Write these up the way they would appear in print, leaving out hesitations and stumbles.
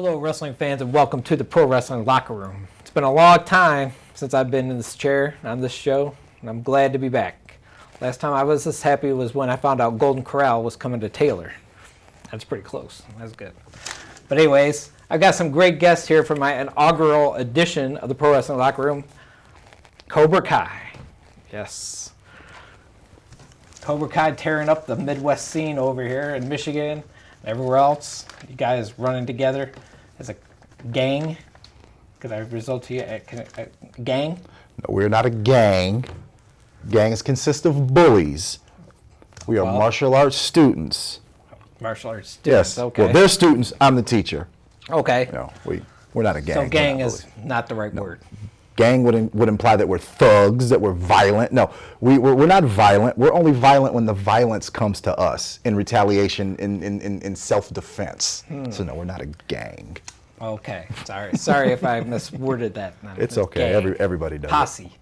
Hello, wrestling fans, and welcome to the Pro Wrestling Locker Room. It's been a long time since I've been in this chair on this show, and I'm glad to be back. Last time I was this happy was when I found out Golden Corral was coming to Taylor. That's pretty close. That's good. But anyways, I've got some great guests here for my inaugural edition of the Pro Wrestling Locker Room. Cobra Kai. Yes. Cobra Kai tearing up the Midwest scene over here in Michigan and everywhere else. You guys running together as a gang. Could I result to you a gang? No, we're not a gang. Gangs consist of bullies. We are martial arts students. Martial arts students, yes. Okay. Well, they're students. I'm the teacher. Okay. No, we're not a gang. So gang is not the right word. Gang would imply that we're thugs, that we're violent. No, we're not violent. We're only violent when the violence comes to us in retaliation, in self-defense. So no, we're not a gang. Okay. Sorry if I misworded that. It's okay. Everybody does. Posse. It.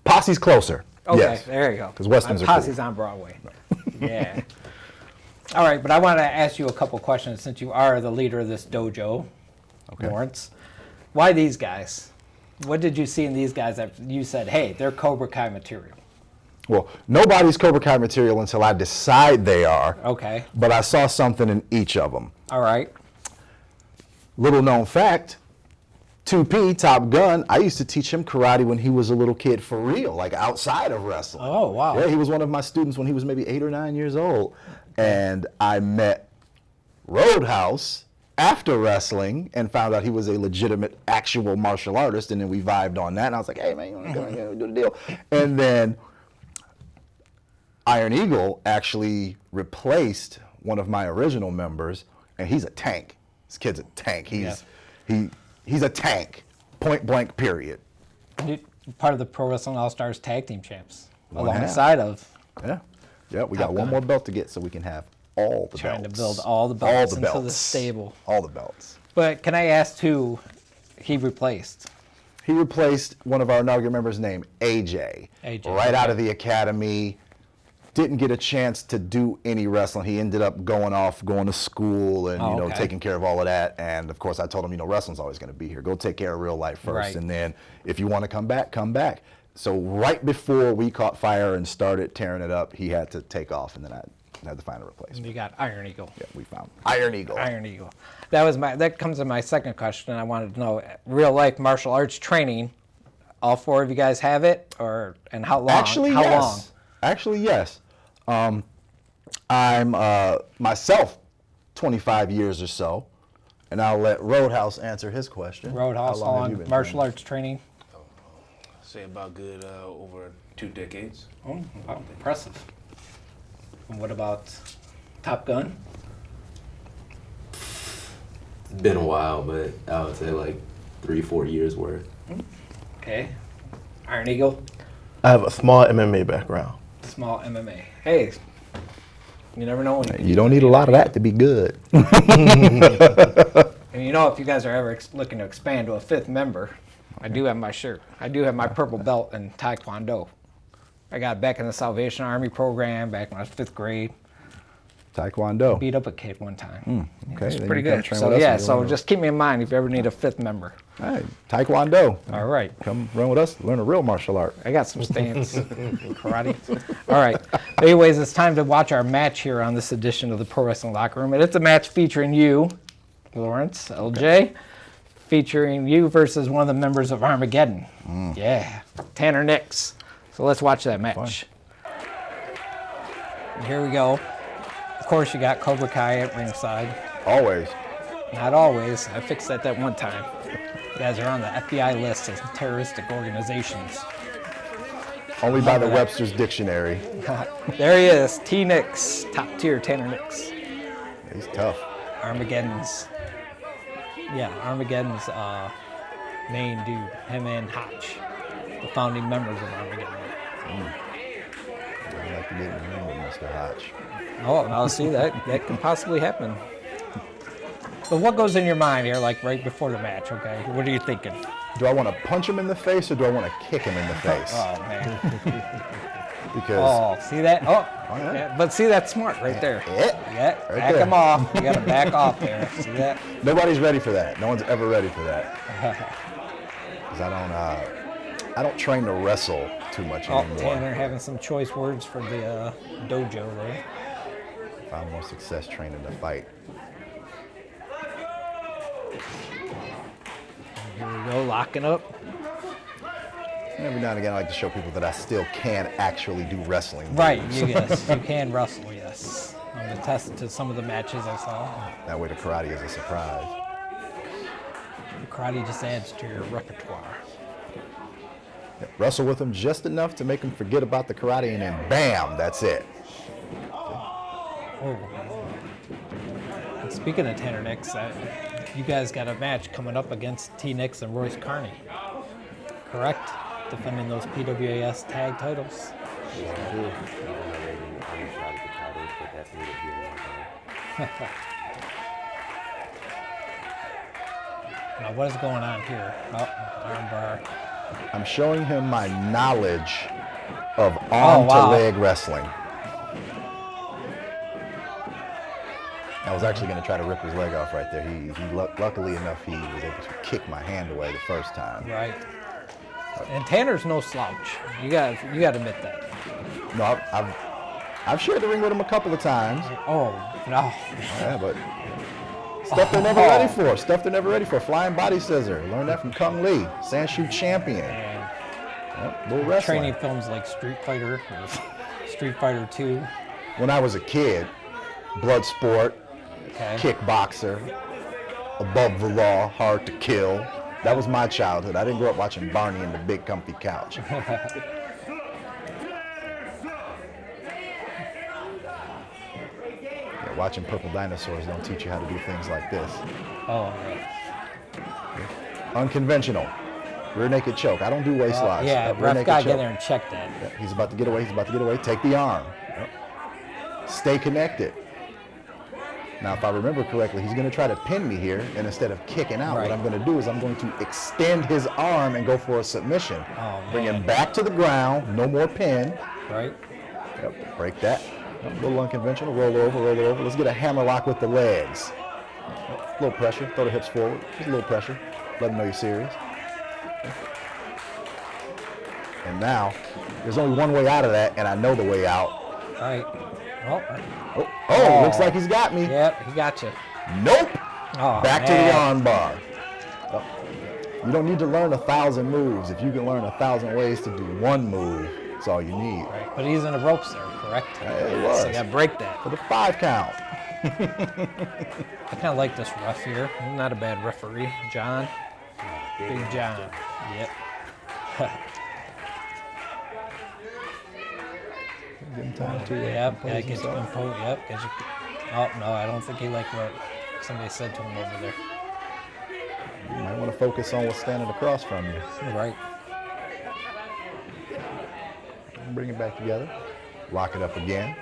Posse's closer. Okay, yes. There you go. Because Westerns are Posse's cool. on Broadway. Yeah. All right, but I want to ask you a couple questions since you are the leader of this dojo, Lawrence. Why these guys? What did you see in these guys that you said, hey, they're Cobra Kai material? Well, nobody's Cobra Kai material until I decide they are. Okay. But I saw something in each of them. All right. Little known fact, 2P, Top Gun, I used to teach him karate when he was a little kid for real, like outside of wrestling. Oh, wow. Yeah, he was one of my students when he was maybe 8 or 9 years old. And I met Roadhouse after wrestling and found out he was a legitimate, actual martial artist, and then we vibed on that, and I was like, hey, man, you want to do the deal? And then Iron Eagle actually replaced one of my original members, and he's a tank. This kid's a tank. He's a tank, point blank, period. Part of the Pro Wrestling All-Stars Tag Team Champs, alongside of... Yeah, we got one more belt to get so we can have all the belts. Trying to build all the belts into the stable. All the belts. But can I ask who he replaced? He replaced one of our inaugural members named AJ. Right out of the academy. Didn't get a chance to do any wrestling. He ended up going to school and taking care of all of that. And of course I told him, wrestling's always going to be here. Go take care of real life first. Right. And then if you want to come back, come back. So right before we caught fire and started tearing it up, he had to take off, and then I had to find a replacement. You got Iron Eagle. Yeah, we found Iron Eagle. Iron Eagle. That comes to my second question. I wanted to know, real life martial arts training, all four of you guys have it, and how long? Actually, how yes. long? Actually, yes. I'm myself 25 years or so, and I'll let Roadhouse answer his question. Roadhouse, how long martial arts training? Say about good over 2 decades. Oh, wow, impressive. And what about Top Gun? It's been a while, but I would say like 3-4 years worth. Okay. Iron Eagle? I have a small MMA background. Small MMA. Hey, you never know when you don't need a lot of that to be good. And if you guys are ever looking to expand to a 5th member, I do have my shirt. I do have my purple belt in Taekwondo. I got it back in the Salvation Army program back when I was 5th grade. Taekwondo. Beat up a kid one time. Okay. It's pretty good. So just keep me in mind if you ever need a 5th member. All right. Taekwondo. All right. Come run with us. Learn a real martial art. I got some stance. Karate. All right. Anyways, it's time to watch our match here on this edition of the Pro Wrestling Locker Room. And it's a match featuring you, Lawrence, LJ. Featuring you versus one of the members of Armageddon. Yeah, Tanner Nix. So let's watch that match. And here we go. Of course, you got Cobra Kai at ringside. Always. Not always. I fixed that one time. You guys are on the FBI list of terroristic organizations. Only by the Webster's Dictionary. There he is, T. Nix, top tier Tanner Nix. He's tough. Armageddon's main dude, him and Hotch, the founding members of Armageddon. I'd like to get in the room with Mr. Hotch. Oh, I'll see that could possibly happen. But what goes in your mind here, like right before the match, okay? What are you thinking? Do I want to punch him in the face or do I want to kick him in the face? Oh, man. Because see that? Oh, yeah. yeah, but see, that's smart right there. Yeah. Yeah, Right back there. him off. You got to back off there. See that? nobody's ready for that. No one's ever ready for that. Because I don't train to wrestle too much Oh, anymore. Tanner having some choice words for the dojo there. Find more success training to fight. Here we go, locking up. And every now and again, I like to show people that I still can actually do wrestling. Right, moves. yes, you can wrestle, yes. I'm attested to some of the matches I saw. That way the karate is a surprise. Karate just adds to your repertoire. Yeah, wrestle with them just enough to make them forget about the karate, and then bam, that's it. Oh. And speaking of Tanner Nix, you guys got a match coming up against T. Nix and Royce Carney, correct? Defending those PWAS tag titles. Now what is going on here? Oh, armbar. I'm showing him my knowledge of arm-to-leg wrestling. I was actually going to try to rip his leg off right there. Luckily enough, he was able to kick my hand away the first time. Right. And Tanner's no slouch. You got to admit that. No, I've shared the ring with him a couple of times. Oh no. Yeah, but stuff they're never ready for. Stuff they're never ready for. Flying body scissor. Learned that from Kung Lee, Sanshu champion. Yep, little wrestling. Training films like Street Fighter, or Street Fighter 2. When I was a kid, blood sport, Okay. kickboxer, above the law, hard to kill. That was my childhood. I didn't grow up watching Barney and the Big Comfy Couch. Yeah, watching Purple Dinosaurs don't teach you how to do things like this. Oh, right. Unconventional. Rear naked choke. I don't do waist locks. Yeah, Rear ref naked got to choke. get there and check that. Yeah, he's about to get away. He's about to get away. Take the arm. Yep. Stay connected. Now, if I remember correctly, he's going to try to pin me here, and instead of kicking out, Right. what I'm going to do is I'm going to extend his arm and go for a submission. Oh, Bring man. him back to the ground. No more pin. Right? Yep. Break that. A little unconventional. Roll over. Let's get a hammer lock with the legs. A little pressure. Throw the hips forward. Just a little pressure. Let them know you're serious. And now, there's only one way out of that, and I know the way out. Right. Well, Oh, looks like he's got me. yep, he got you. Nope. Oh, Back to the man. arm bar. Oh. You don't need to learn 1,000 moves. If you can learn 1,000 ways to do one move, that's all you need. Right. But he's in the ropes there, correct? It was. So you got to break that. For the 5 count. I kind of like this ref here. He's not a bad referee. John. Big John. Yep. Give him time to Yep. compose Yeah, get you himself. composed. Yep. Get you. Oh no, I don't think he liked what somebody said to him over there. You might want to focus on what's standing across from you. Right. Bring it back together. Lock it up again.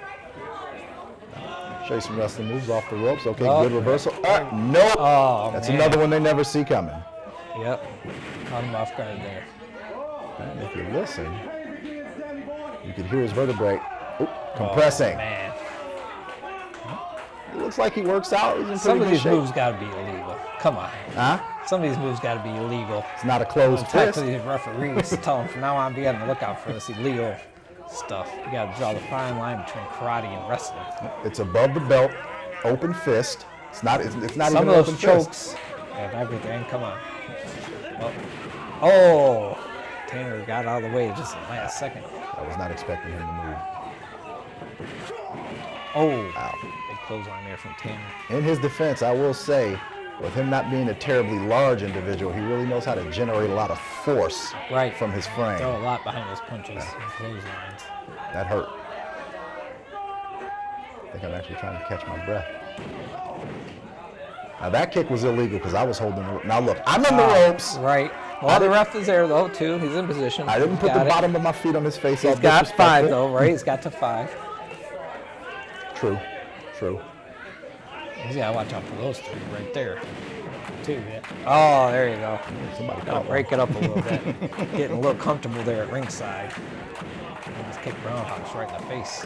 Show you some wrestling moves off the ropes. Okay, Oh. good reversal. Nope. Oh, That's man. another one they never see coming. Yep. Caught him off guard there. And if you listen, you can hear his vertebrae compressing. Oh, man. It looks like he works out. He's in Some pretty of good these shape. moves got to be illegal. Come on. Huh? Some of these moves got to be illegal. It's not a closed Talk fist. to these referees. Tell them from now on, be on the lookout for this illegal stuff. You got to draw the fine line between karate and wrestling. It's above the belt, open fist. It's not. It's not Some even of an those open chokes fist. and everything. Come on. Oh, Tanner got out of the way just the last second. I was not expecting him to move. Oh, Ow. big clothesline there from Tanner. In his defense, I will say, with him not being a terribly large individual, he really knows how to generate a lot of force Right. from his frame. Throw a lot behind those punches and clotheslines. That hurt. I think I'm actually trying to catch my breath. Now that kick was illegal because I was holding the. Now look, I'm in the ropes. Right. Well, the ref is there though too. He's in position. I didn't put the Got it. bottom of my feet on his face. He's all got 5 disrespectful. though, right? He's got to 5. True. He's got to watch out for those 3 right there. 2, yeah. Oh, there you go. Somebody Gotta caught break it up a little bit. Getting a little comfortable there at ringside. He just kicked Roundhouse right in the face.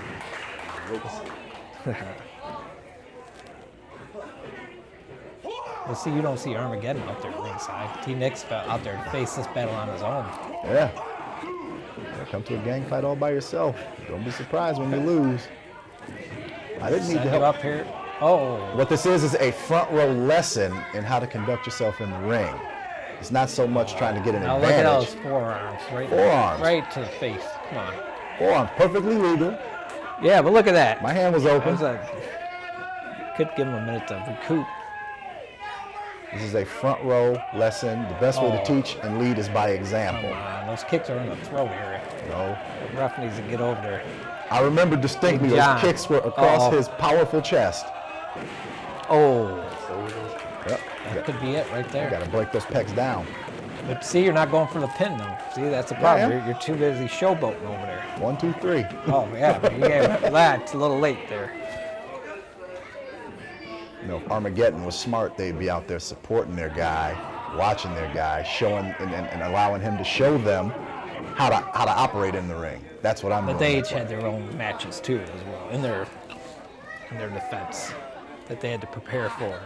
But see, you don't see Armageddon out there ringside. T-Nix out there to face this battle on his own. Yeah. Come to a gang fight all by yourself. Don't be surprised when you lose. I didn't need to help. Up here. Oh. What this is a front row lesson in how to conduct yourself in the ring. It's not so much trying to get an Now advantage. look at those forearms. Forearms. Right to the face. Come on. Forearms, perfectly legal. Yeah, but look at that. My hand was open. Could give him a minute to recoup. This is a front row lesson. The best way to teach and lead is by example. Come on, those kicks are in the throat area. No. The ref needs to get over there. I remember distinctly Big John. those kicks were across his powerful chest. Oh. Yep. That could be it right there. Got to break those pecs down. But see, you're not going for the pin though. See, that's the problem. You're too busy showboating over there. 1, 2, 3. Oh yeah, but you gave that. It's a little late there. You know, if Armageddon was smart, they'd be out there supporting their guy, watching their guy, showing and allowing him to show them how to operate in the ring. That's what I'm doing. But they each had their own matches too, as well, in their defense that they had to prepare for.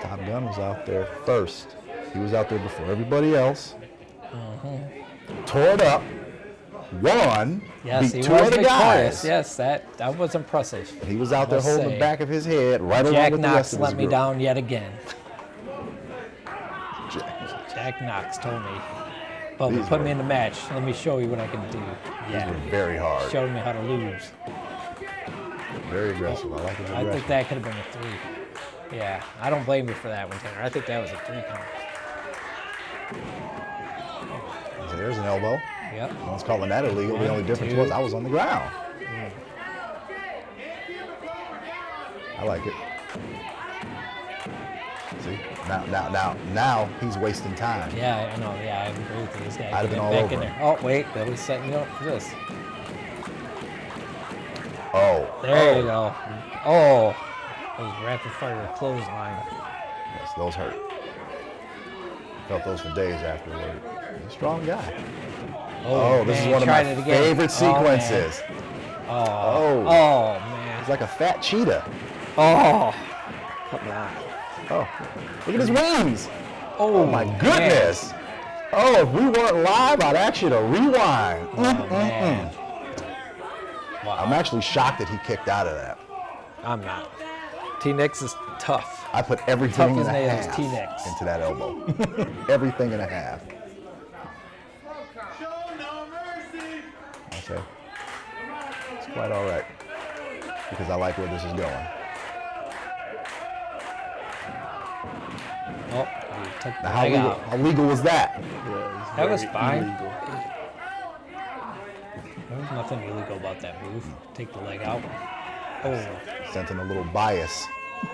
Top Gun was out there first. He was out there before everybody else. Tore it up. Won. Yes, beat he 2 was other victorious. guys. Yes, that was impressive. He was out there Must holding say. the back of his head right along Jack with the Knox rest of his let me group. down yet again. Jack Knox told me, Bubba, These put were- me in the match. Let me show you what I can do. These were very hard. Showed me how to lose. Very aggressive. I like his I aggression. think that could have been a 3. Yeah, I don't blame you for that one, Tanner. I think that was a 3 count. So there's an elbow. Yep. No one's calling that illegal. The 1, only difference 2. was I was on the ground. I like it. See, now he's wasting time. Yeah, I know. Yeah, I agree with you. This guy I'd have get been all back over in him. there. Oh, wait. That was setting you up for this. Oh. There you go. Oh. That was rapid fire clothesline. Yes, those hurt. Felt those for days afterward. He's a strong guy. Oh, this man, is one of tried my it again. favorite Oh, man. sequences. Oh, man. He's like a fat cheetah. Oh. Come on. Oh, look at his wings. Oh, My goodness. Oh, if we weren't live, I'd ask you to rewind. Man. Wow. I'm actually shocked that he kicked out of that. I'm not. T-Nix is tough. I put everything Tough and as a nails, half T-Nix. into that elbow. Everything and a half. Okay. It's quite all right because I like where this is going. Oh, he took the Now, leg out. how legal was that? That was Very fine. illegal. There was nothing illegal about that move. Take the leg out. Oh. Sensing a little bias.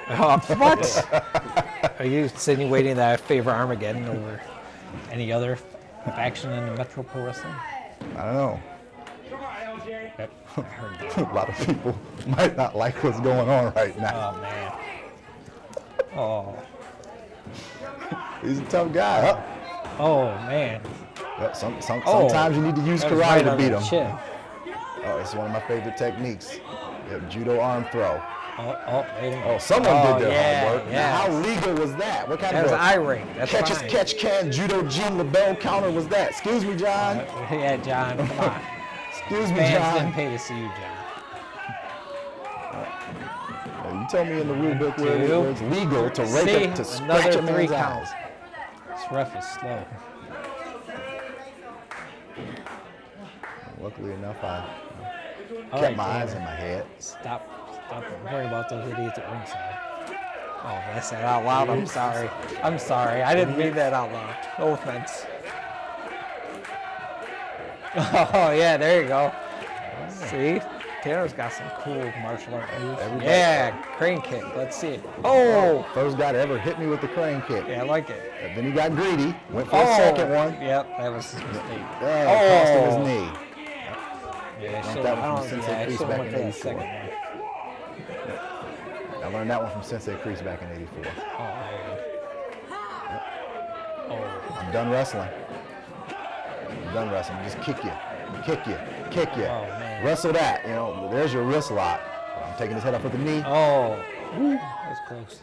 What? Are you insinuating that I favor Armageddon over any other faction in the Metro Pro Wrestling? I don't know. Yep, I heard that. A lot of people might not like what's going on right now. Oh, man. Oh. He's a tough guy. Oh, man. Sometimes you need to use That was karate right to on beat the him. chin. Oh, it's one of my favorite techniques. Yep, judo arm throw. Wait a minute. Oh, someone did their yeah, homework. Now, yeah. how legal was that? What kind That was of eye-ring. That's catch as fine. catch can judo Gene LaBelle counter was that? Excuse me, John. Yeah, John, come on. Excuse me, Fans John. didn't pay to see you, John. You tell me in the rule book where it's legal to See, rake up to scratch another a 3 man's count. eyes. This ref is slow. Luckily enough, I All kept right, my eyes Tanner. in my head. Stop worrying about those idiots at ringside. Oh, did I say that out loud? I'm sorry. I'm sorry. I didn't mean that out loud. No offense. Oh, yeah, there you go. See? Tanner's got some cool martial art moves. Yeah, crane kick. Let's see it. Oh! First guy to ever hit me with the crane kick. Yeah, I like it. And then he got greedy, went for the second one. Yep, that was his mistake. Yeah, cost him his knee. Yeah, Learned so that I one from don't. Sensei Yeah, I Kreese should back have went in for that 84. second one. I learned that one from Sensei Kreese back in '84. Oh, man. Oh. I'm done wrestling. I'm done wrestling. Just kick you. Kick you. kick you. Oh, man. Wrestle that. There's your wrist lock. I'm taking his head up with the knee. Oh, that's close.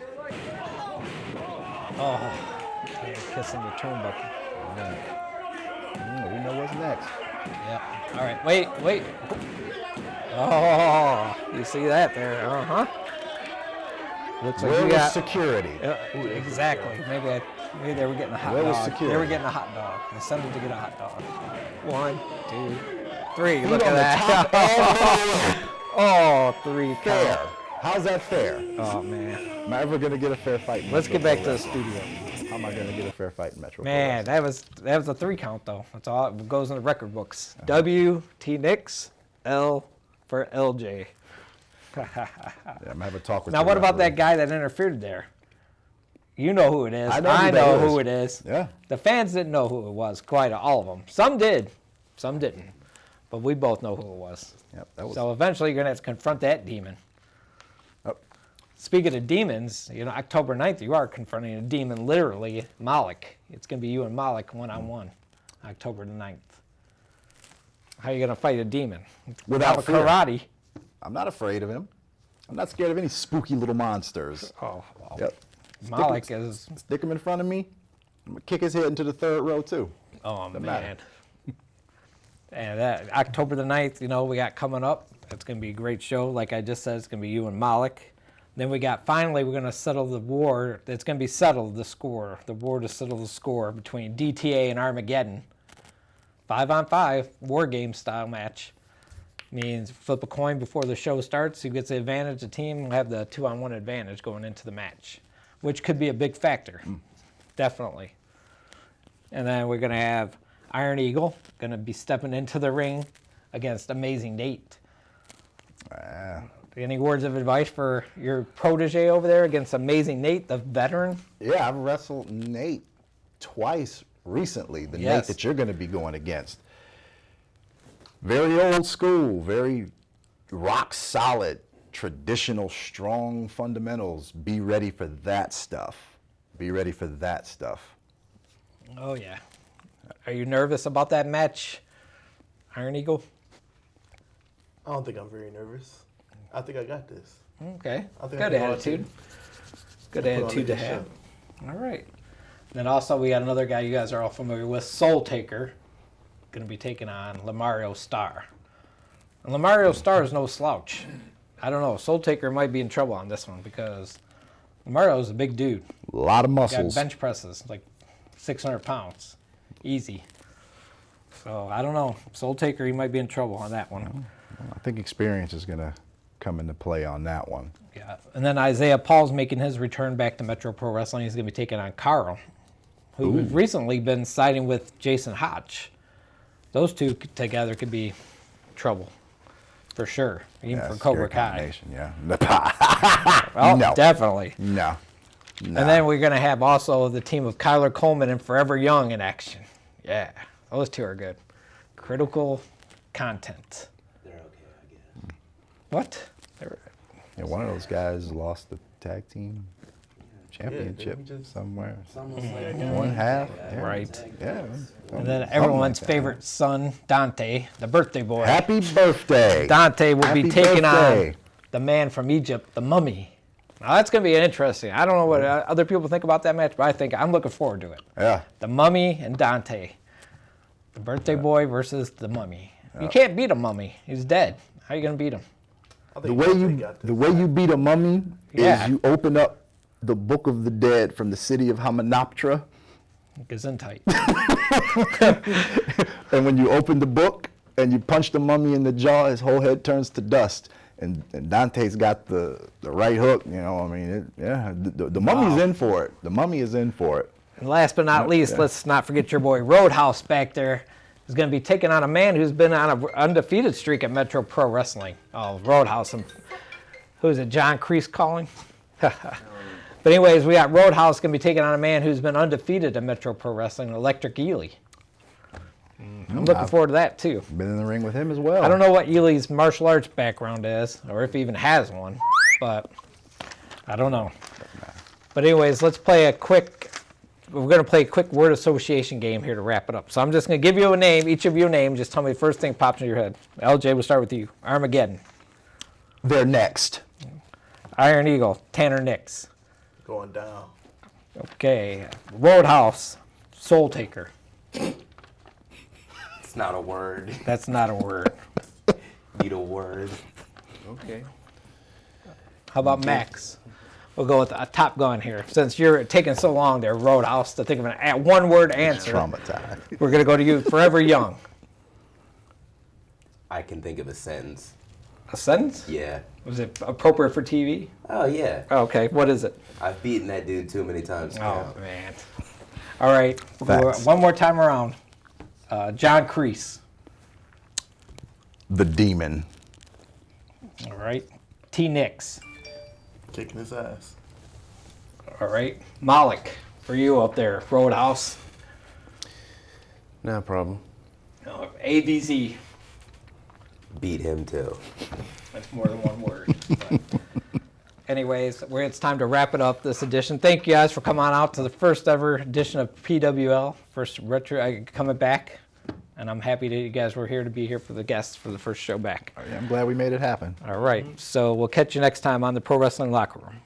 Oh, yeah, kissing the turnbuckle. We know what's next. Yep. All right, wait. Oh, you see that there? Looks like Where we was got security? exactly. Maybe they were getting a hot Where was dog. security? They were getting a hot dog. They sent them to get a hot dog. 1, 2, 3. Feet Look on at the that. top and Oh, 3 fair. count. How's that fair? Oh man. Am I ever gonna get a fair fight? Let's get back to the studio. How am I gonna get a fair fight in Metro? Man, that was a 3 count though. That's all. It goes in the record books. W T Nix, L for LJ. Yeah, I'm gonna have a talk with. Now, what about that guy that interfered there? You know who it is. I know who it is. Yeah. The fans didn't know who it was. Quite all of them. Some did, some didn't. But we both know who it was. Yep. That was. So eventually, you're gonna have to confront that demon. Oh. Speaking of demons, October 9th, you are confronting a demon, literally, Malik. It's gonna be you and Malik one-on-one, October the 9th. How are you gonna fight a demon? Without fear. karate. I'm not afraid of him. I'm not scared of any spooky little monsters. Oh, well. Yep. Malik is. Stick him in front of me. I'm gonna kick his head into the 3rd row too. Oh, Doesn't man. matter. And that October the 9th, we got coming up. It's going to be a great show. Like I just said, it's going to be you and Malik. Then we're going to settle the war. It's going to be settled, the score. The war to settle the score between DTA and Armageddon. 5-on-5, war game style match. Means flip a coin before the show starts. Who gets the advantage? The team will have the 2-on-1 advantage going into the match, which could be a big factor. Definitely. And then we're going to have Iron Eagle going to be stepping into the ring against Amazing Nate. Any words of advice for your protege over there against Amazing Nate, the veteran? Yeah, I've wrestled Nate twice recently. The Nate that you're going to be going against. Very old school, very rock solid, traditional, strong fundamentals. Be ready for that stuff. Be ready for that stuff. Oh, yeah. Are you nervous about that match, Iron Eagle? I don't think I'm very nervous. I think I got this. Okay. I think Good I can attitude. Good Put on a attitude to good have. show. All right. Then also we got another guy you guys are all familiar with, Soul Taker, going to be taking on Lamario Star. And Lamario Star is no slouch. I don't know. Soul Taker might be in trouble on this one because Lamario's a big dude. A lot of Got muscles. bench presses, like 600 pounds. Easy. So, I don't know. Soul Taker, he might be in trouble on that one. I think experience is going to come into play on that one. Yeah. And then Isaiah Paul's making his return back to Metro Pro Wrestling. He's going to be taking on Carl, who's recently been siding with Jason Hotch. Those two together could be trouble, for sure, even for Cobra Kai. Yeah. Well, No. definitely. No. And then we're going to have also the team of Kyler Coleman and Forever Young in action. Yeah, those two are good. Critical content. They're okay, I guess. What? Yeah, one of those guys lost the tag team championship didn't we just- somewhere. It's almost like One half. Yeah. Right. Yeah. And then Something everyone's like that. favorite son, Dante, the birthday boy. Happy birthday. Dante will Happy be taking birthday. on the man from Egypt, the Mummy. Now that's going to be interesting. I don't know what other people think about that match, but I'm looking forward to it. Yeah. The Mummy and Dante. The birthday boy versus the Mummy. You can't beat a Mummy. He's dead. How are you going to beat him? I The think way Dante you got this. the way you beat a mummy Yeah. is you open up the Book of the Dead from the city of Hamunaptra, Gesundheit. and when you open the book and you punch the mummy in the jaw, his whole head turns to dust. And Dante's got the right hook. The mummy's in for it. The mummy is in for it. And last but not least, let's not forget your boy Roadhouse back there is going to be taking on a man who's been on an undefeated streak at Metro Pro Wrestling. Oh, Roadhouse. Who is it, John Kreese calling? But anyways, we got Roadhouse going to be taking on a man who's been undefeated at Metro Pro Wrestling, Electric Ely. I'm looking forward to that, too. Been in the ring with him as well. I don't know what Ely's martial arts background is, or if he even has one, but I don't know. But anyways, let's play a quick we're going to play a quick word association game here to wrap it up. So I'm just going to give you a name, each of you a name. Just tell me the first thing pops in your head. LJ, we'll start with you. Armageddon. They're next. Iron Eagle. Tanner Nix. Going down. Okay. Roadhouse. Soul Taker. It's not a word. That's not a word. Need a word. Okay. How about Max? We'll go with a Top Gun here. Since you're taking so long there, Roadhouse, to think of a one-word answer. Traumatized. We're going to go to you, Forever Young. I can think of a sentence. A sentence? Yeah. Was it appropriate for TV? Oh, yeah. Okay, what is it? I've beaten that dude too many times to count. Oh, man. All right, we'll go Facts. one more time around. John Kreese. The Demon. All right. T. Nix. Kicking his ass. All right. Malik, for you up there, Roadhouse. No problem. ABZ. Beat him too. That's more than one word. But anyways, it's time to wrap it up this edition. Thank you guys for coming on out to the first ever edition of PWL, first retro coming back. And I'm happy that you guys were here to be here for the guests for the first show back. I'm glad we made it happen. All right, so we'll catch you next time on the Pro Wrestling Locker Room.